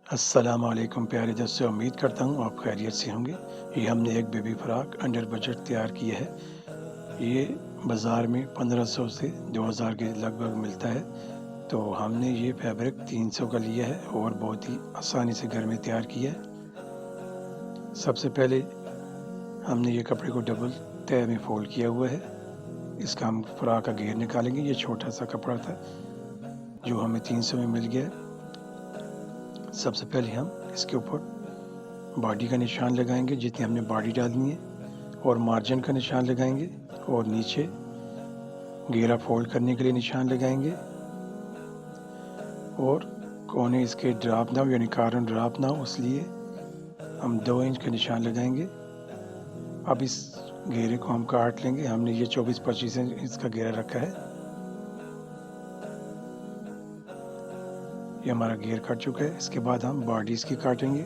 अस्सलामुअलैकुम प्यारे दोस्तों, उम्मीद करता हूँ आप खैरियत से होंगे। ये हमने एक बेबी फ्रॉक अंडर बजट तैयार की है। ये बाज़ार में 1500 से 2000 के लगभग मिलता है। तो हमने ये फैब्रिक 300 का लिया है और बहुत ही आसानी से घर में तैयार किया है। सबसे पहले हमने ये कपड़े को डबल तह में फोल्ड किया हुआ है। इसका हम फ्रॉक का घेर निकालेंगे। ये छोटा सा कपड़ा था जो हमें 300 में मिल गया है। सबसे पहले हम इसके ऊपर बॉडी का निशान लगाएंगे जितनी हमने बॉडी डालनी है, और मार्जिन का निशान लगाएंगे, और नीचे घेरा फोल्ड करने के लिए निशान लगाएंगे, और कोने इसके ड्राप ना हो यानी कारण ड्राप ना हो इसलिए हम 2 इंच का निशान लगाएंगे। अब इस घेरे को हम काट लेंगे। हमने ये 24-25 इंच इसका घेरा रखा है। ये हमारा घेर कट चुका है। इसके बाद हम बॉडी इसकी काटेंगे।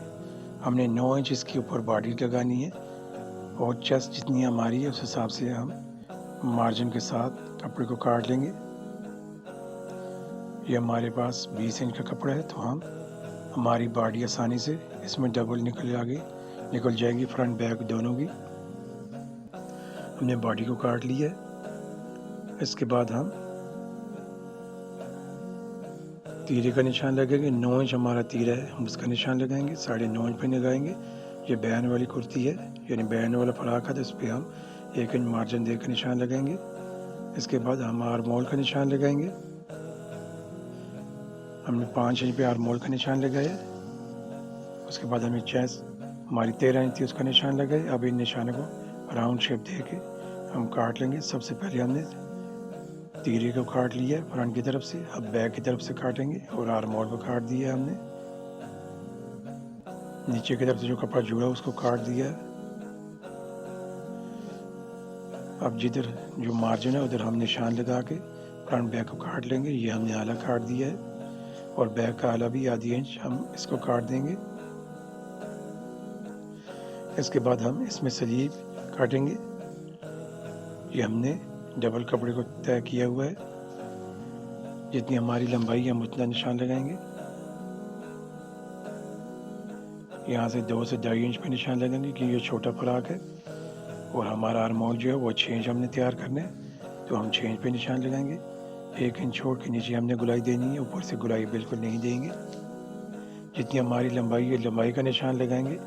हमने 9 इंच इसके ऊपर बॉडी लगानी है, और चेस्ट जितनी हमारी है उस हिसाब से हम मार्जिन के साथ कपड़े को काट लेंगे। ये हमारे पास 20 इंच का कपड़ा है, तो हमारी बॉडी आसानी से इसमें डबल निकल जाएगी, फ्रंट बैक दोनों की। हमने बॉडी को काट लिया है। इसके बाद हम तीरे का निशान लगाएंगे। 9 इंच हमारा तीरा है, हम उसका निशान लगाएंगे। 9.5 इंच पे लगाएंगे। ये बैन वाली कुर्ती है यानी बैन वाला फ्रॉक है, तो इस पर हम 1 इंच मार्जिन देकर निशान लगाएंगे। इसके बाद हम आर्म होल का निशान लगाएंगे। हमने 5 इंच पे आर्म होल का निशान लगाया। उसके बाद हमें चेस्ट हमारी 13 इंच थी, उसका निशान लगाए। अब इन निशानों को राउंड शेप दे के हम काट लेंगे। सबसे पहले हमने तीरे को काट लिया है फ्रंट की तरफ से, अब बैक की तरफ से काटेंगे, और आर्म होल को काट दिया है हमने। नीचे की तरफ से जो कपड़ा जुड़ा उसको काट दिया है। अब जिधर जो मार्जिन है उधर हम निशान लगा के फ्रंट बैक को काट लेंगे। ये हमने आला काट दिया है, और बैक का आला भी आधी इंच हम इसको काट देंगे। इसके बाद हम इसमें स्लीव काटेंगे। ये हमने डबल कपड़े को तय किया हुआ है। जितनी हमारी लंबाई है हम उतना निशान लगाएंगे। यहाँ से 2 से 2.5 इंच पे निशान लगाएंगे कि ये छोटा फ्रॉक है, और हमारा आर्म होल जो है वो 6 इंच हमने तैयार करना है, तो हम 6 इंच पे निशान लगाएंगे। 1 इंच छोड़ के नीचे हमने गुलाई देनी है, ऊपर से गुलाई बिल्कुल नहीं देंगे। जितनी हमारी लंबाई है लंबाई का निशान लगाएंगे,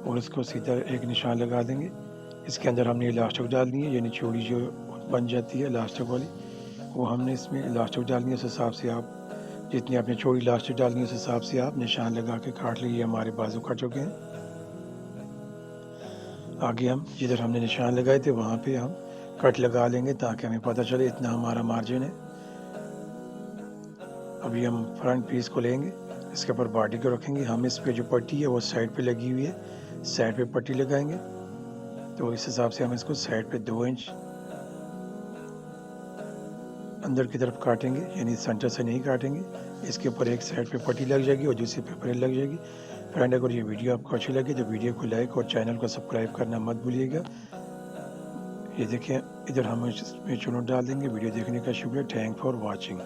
और इसको सीधा एक निशान लगा देंगे। इसके अंदर हमने इलास्टिक डालनी है, यानी चूड़ी जो बन जाती है इलास्टिक वाली, वो हमने इसमें इलास्टिक डालनी है। उस हिसाब से आप जितनी आपने चौड़ी इलास्टिक डालनी है उस हिसाब से आप निशान लगा के काट लीजिए। हमारे बाजू कट चुके हैं। आगे हम जिधर हमने निशान लगाए थे वहाँ पे हम कट लगा लेंगे, ताकि हमें पता चले इतना हमारा मार्जिन है। अभी हम फ्रंट पीस को लेंगे, इसके ऊपर बॉडी को रखेंगे। हम इस पे जो पट्टी है वो साइड पे लगी हुई है, साइड पे पट्टी लगाएंगे। तो इस हिसाब से हम इसको साइड पे 2 इंच अंदर की तरफ काटेंगे, यानी सेंटर से नहीं काटेंगे। इसके ऊपर एक साइड पे पट्टी लग जाएगी और दूसरी पे परेल लग जाएगी। फ्रेंड, अगर ये वीडियो आपको अच्छी लगे तो वीडियो को लाइक और चैनल को सब्सक्राइब करना मत भूलिएगा। ये देखें, इधर हम इसमें चुनौत डाल देंगे। वीडियो देखने का शुक्रिया। Thank for watching.